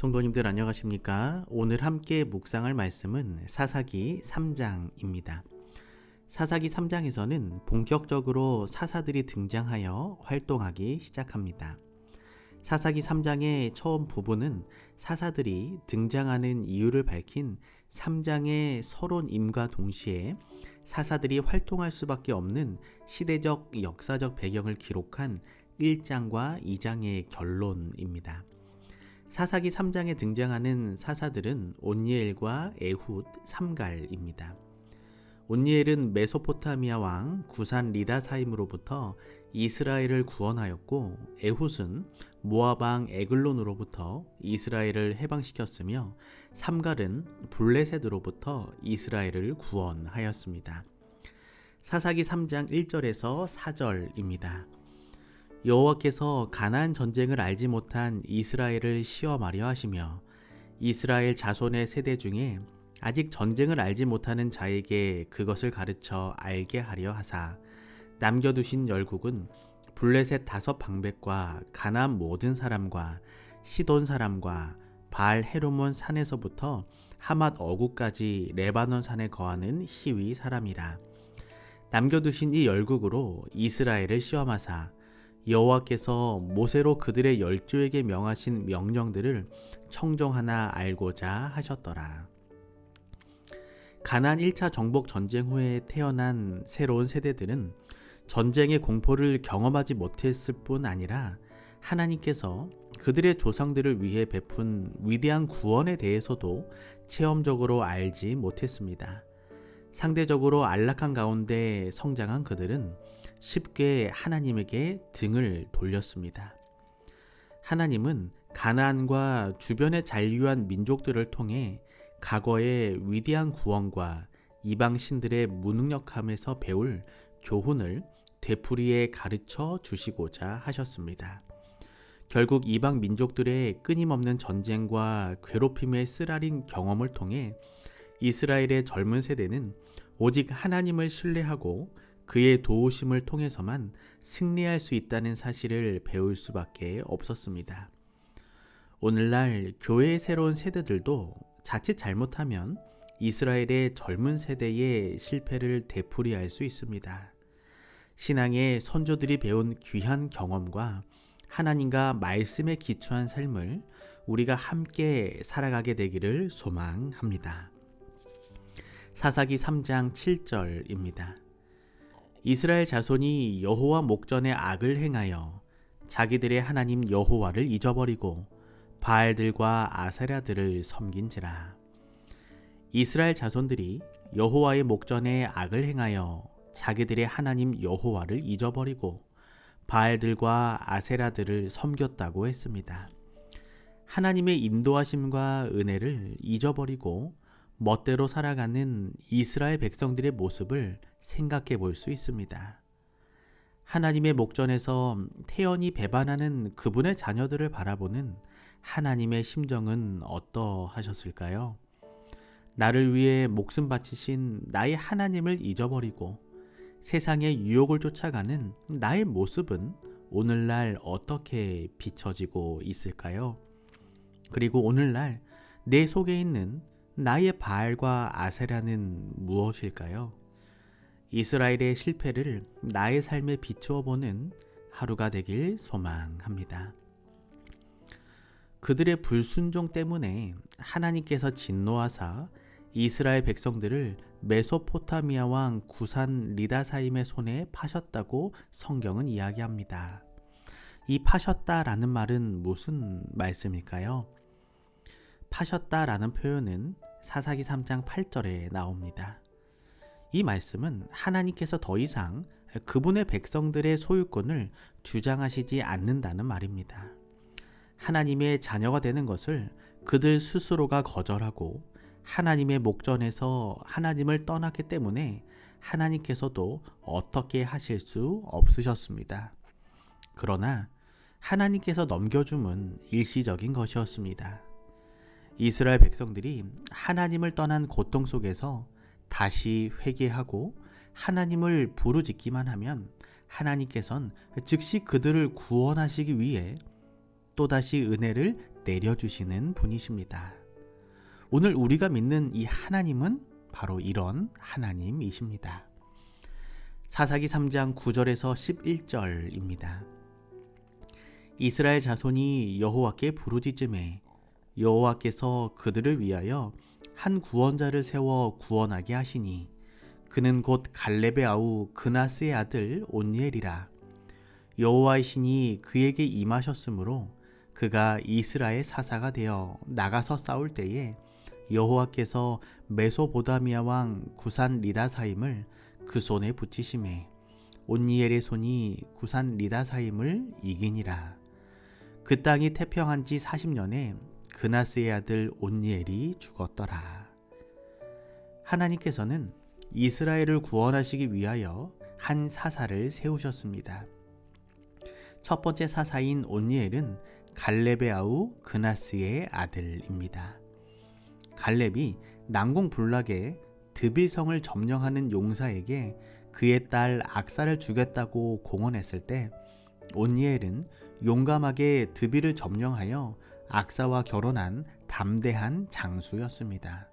성도님들 안녕하십니까? 오늘 함께 묵상할 말씀은 사사기 3장입니다. 사사기 3장에서는 본격적으로 사사들이 등장하여 활동하기 시작합니다. 사사기 3장의 처음 부분은 사사들이 등장하는 이유를 밝힌 3장의 서론임과 동시에 사사들이 활동할 수밖에 없는 시대적 역사적 배경을 기록한 1장과 2장의 결론입니다. 사사기 3장에 등장하는 사사들은 온니엘과 에훗, 삼갈입니다. 온니엘은 메소포타미아 왕 구산 리다사임으로부터 이스라엘을 구원하였고, 에훗은 모압 왕 에글론으로부터 이스라엘을 해방시켰으며, 삼갈은 블레셋으로부터 이스라엘을 구원하였습니다. 사사기 3장 1절에서 4절입니다. 여호와께서 가나안 전쟁을 알지 못한 이스라엘을 시험하려 하시며 이스라엘 자손의 세대 중에 아직 전쟁을 알지 못하는 자에게 그것을 가르쳐 알게 하려 하사 남겨두신 열국은 블레셋 5 방백과 가나안 모든 사람과 시돈 사람과 바알 헤르몬 산에서부터 하맛 어구까지 레바논 산에 거하는 히위 사람이라. 남겨두신 이 열국으로 이스라엘을 시험하사 여호와께서 모세로 그들의 열조에게 명하신 명령들을 청종하나 알고자 하셨더라. 가나안 1차 정복 전쟁 후에 태어난 새로운 세대들은 전쟁의 공포를 경험하지 못했을 뿐 아니라 하나님께서 그들의 조상들을 위해 베푼 위대한 구원에 대해서도 체험적으로 알지 못했습니다. 상대적으로 안락한 가운데 성장한 그들은 쉽게 하나님에게 등을 돌렸습니다. 하나님은 가나안과 주변의 잔류한 민족들을 통해 과거의 위대한 구원과 이방 신들의 무능력함에서 배울 교훈을 되풀이해 가르쳐 주시고자 하셨습니다. 결국 이방 민족들의 끊임없는 전쟁과 괴롭힘의 쓰라린 경험을 통해 이스라엘의 젊은 세대는 오직 하나님을 신뢰하고 그의 도우심을 통해서만 승리할 수 있다는 사실을 배울 수밖에 없었습니다. 오늘날 교회의 새로운 세대들도 자칫 잘못하면 이스라엘의 젊은 세대의 실패를 되풀이할 수 있습니다. 신앙의 선조들이 배운 귀한 경험과 하나님과 말씀에 기초한 삶을 우리가 함께 살아가게 되기를 소망합니다. 사사기 3장 7절입니다. 이스라엘 자손이 여호와 목전에 악을 행하여 자기들의 하나님 여호와를 잊어버리고 바알들과 아세라들을 섬긴지라. 이스라엘 자손들이 여호와의 목전에 악을 행하여 자기들의 하나님 여호와를 잊어버리고 바알들과 아세라들을 섬겼다고 했습니다. 하나님의 인도하심과 은혜를 잊어버리고 멋대로 살아가는 이스라엘 백성들의 모습을 생각해 볼 수 있습니다. 하나님의 목전에서 태연히 배반하는 그분의 자녀들을 바라보는 하나님의 심정은 어떠하셨을까요? 나를 위해 목숨 바치신 나의 하나님을 잊어버리고 세상의 유혹을 쫓아가는 나의 모습은 오늘날 어떻게 비춰지고 있을까요? 그리고 오늘날 내 속에 있는 나의 바알과 아세라는 무엇일까요? 이스라엘의 실패를 나의 삶에 비추어 보는 하루가 되길 소망합니다. 그들의 불순종 때문에 하나님께서 진노하사 이스라엘 백성들을 메소포타미아 왕 구산 리다사임의 손에 파셨다고 성경은 이야기합니다. 이 파셨다라는 말은 무슨 말씀일까요? 파셨다라는 표현은 사사기 3장 8절에 나옵니다. 이 말씀은 하나님께서 더 이상 그분의 백성들의 소유권을 주장하시지 않는다는 말입니다. 하나님의 자녀가 되는 것을 그들 스스로가 거절하고 하나님의 목전에서 하나님을 떠났기 때문에 하나님께서도 어떻게 하실 수 없으셨습니다. 그러나 하나님께서 넘겨줌은 일시적인 것이었습니다. 이스라엘 백성들이 하나님을 떠난 고통 속에서 다시 회개하고 하나님을 부르짖기만 하면 하나님께서는 즉시 그들을 구원하시기 위해 또다시 은혜를 내려주시는 분이십니다. 오늘 우리가 믿는 이 하나님은 바로 이런 하나님이십니다. 사사기 3장 9절에서 11절입니다. 이스라엘 자손이 여호와께 부르짖음에 여호와께서 그들을 위하여 한 구원자를 세워 구원하게 하시니 그는 곧 갈렙의 아우 그나스의 아들 온니엘이라. 여호와의 신이 그에게 임하셨으므로 그가 이스라엘 사사가 되어 나가서 싸울 때에 여호와께서 메소보다미아 왕 구산 리다사임을 그 손에 붙이심에 온니엘의 손이 구산 리다사임을 이기니라. 그 땅이 태평한 지 40년에 그나스의 아들 온니엘이 죽었더라. 하나님께서는 이스라엘을 구원하시기 위하여 한 사사를 세우셨습니다. 첫 번째 사사인 온니엘은 갈렙의 아우 그나스의 아들입니다. 갈렙이 난공불락에 드빌성을 점령하는 용사에게 그의 딸 악사를 주겠다고 공언했을 때 온니엘은 용감하게 드빌을 점령하여 악사와 결혼한 담대한 장수였습니다.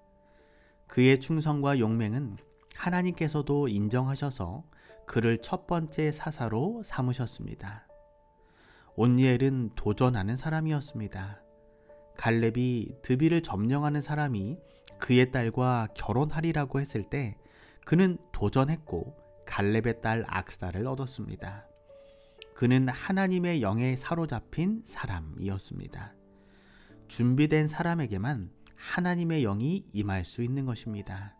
그의 충성과 용맹은 하나님께서도 인정하셔서 그를 첫 번째 사사로 삼으셨습니다. 온니엘은 도전하는 사람이었습니다. 갈렙이 드빌을 점령하는 사람이 그의 딸과 결혼하리라고 했을 때 그는 도전했고 갈렙의 딸 악사를 얻었습니다. 그는 하나님의 영에 사로잡힌 사람이었습니다. 준비된 사람에게만 하나님의 영이 임할 수 있는 것입니다.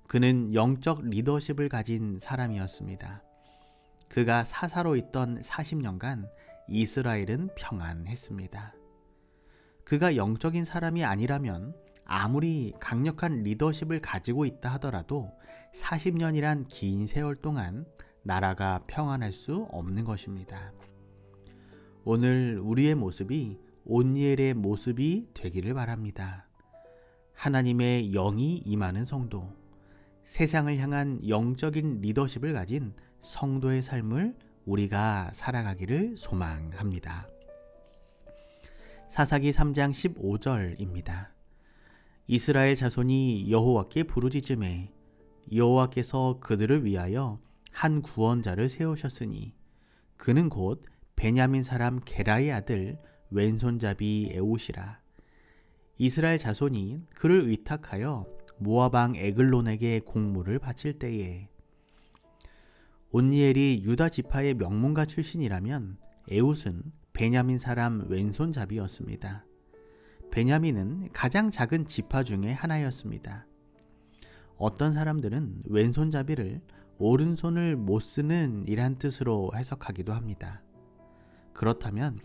그는 영적 리더십을 가진 사람이었습니다. 그가 사사로 있던 40년간 이스라엘은 평안했습니다. 그가 영적인 사람이 아니라면 아무리 강력한 리더십을 가지고 있다 하더라도 40년이란 긴 세월 동안 나라가 평안할 수 없는 것입니다. 오늘 우리의 모습이 온니엘의 모습이 되기를 바랍니다. 하나님의 영이 임하는 성도, 세상을 향한 영적인 리더십을 가진 성도의 삶을 우리가 살아가기를 소망합니다. 사사기 3장 15절입니다. 이스라엘 자손이 여호와께 부르짖음에 여호와께서 그들을 위하여 한 구원자를 세우셨으니 그는 곧 베냐민 사람 게라의 아들 왼손잡이 에웃이라. 이스라엘 자손이 그를 위탁하여 모압 왕 에글론에게 공물을 바칠 때에 온니엘이 유다 지파의 명문가 출신이라면 에웃은 베냐민 사람 왼손잡이였습니다. 베냐민은 가장 작은 지파 중에 하나였습니다. 어떤 사람들은 왼손잡이를 오른손을 못 쓰는 이란 뜻으로 해석하기도 합니다. 그렇다면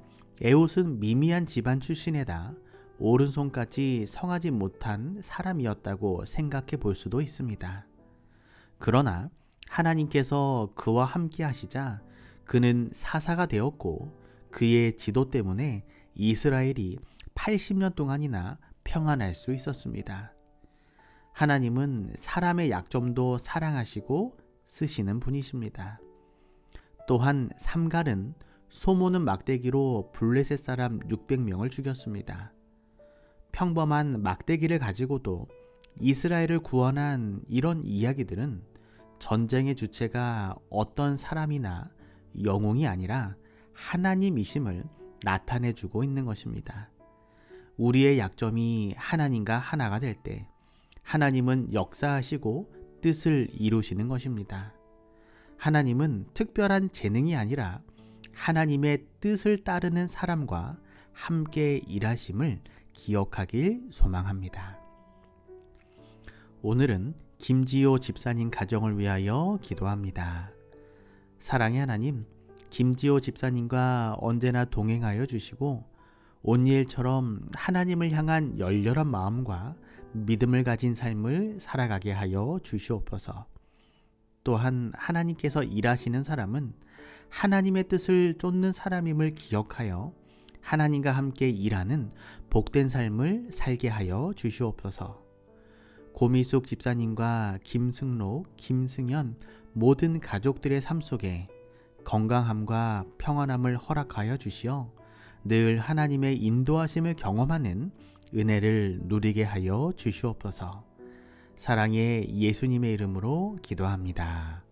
에웃은 미미한 집안 출신에다 오른손까지 성하지 못한 사람이었다고 생각해 볼 수도 있습니다. 그러나 하나님께서 그와 함께 하시자 그는 사사가 되었고 그의 지도 때문에 이스라엘이 80년 동안이나 평안할 수 있었습니다. 하나님은 사람의 약점도 사랑하시고 쓰시는 분이십니다. 또한 삼갈은 소모는 막대기로 블레셋 사람 600명을 죽였습니다. 평범한 막대기를 가지고도 이스라엘을 구원한 이런 이야기들은 전쟁의 주체가 어떤 사람이나 영웅이 아니라 하나님이심을 나타내주고 있는 것입니다. 우리의 약점이 하나님과 하나가 될 때 하나님은 역사하시고 뜻을 이루시는 것입니다. 하나님은 특별한 재능이 아니라 하나님의 뜻을 따르는 사람과 함께 일하심을 기억하길 소망합니다. 오늘은 김지호 집사님 가정을 위하여 기도합니다. 사랑의 하나님, 김지호 집사님과 언제나 동행하여 주시고 온니엘처럼 하나님을 향한 열렬한 마음과 믿음을 가진 삶을 살아가게 하여 주시옵소서. 또한 하나님께서 일하시는 사람은 하나님의 뜻을 쫓는 사람임을 기억하여 하나님과 함께 일하는 복된 삶을 살게 하여 주시옵소서. 고미숙 집사님과 김승록, 김승현 모든 가족들의 삶 속에 건강함과 평안함을 허락하여 주시어 늘 하나님의 인도하심을 경험하는 은혜를 누리게 하여 주시옵소서. 사랑의 예수님의 이름으로 기도합니다.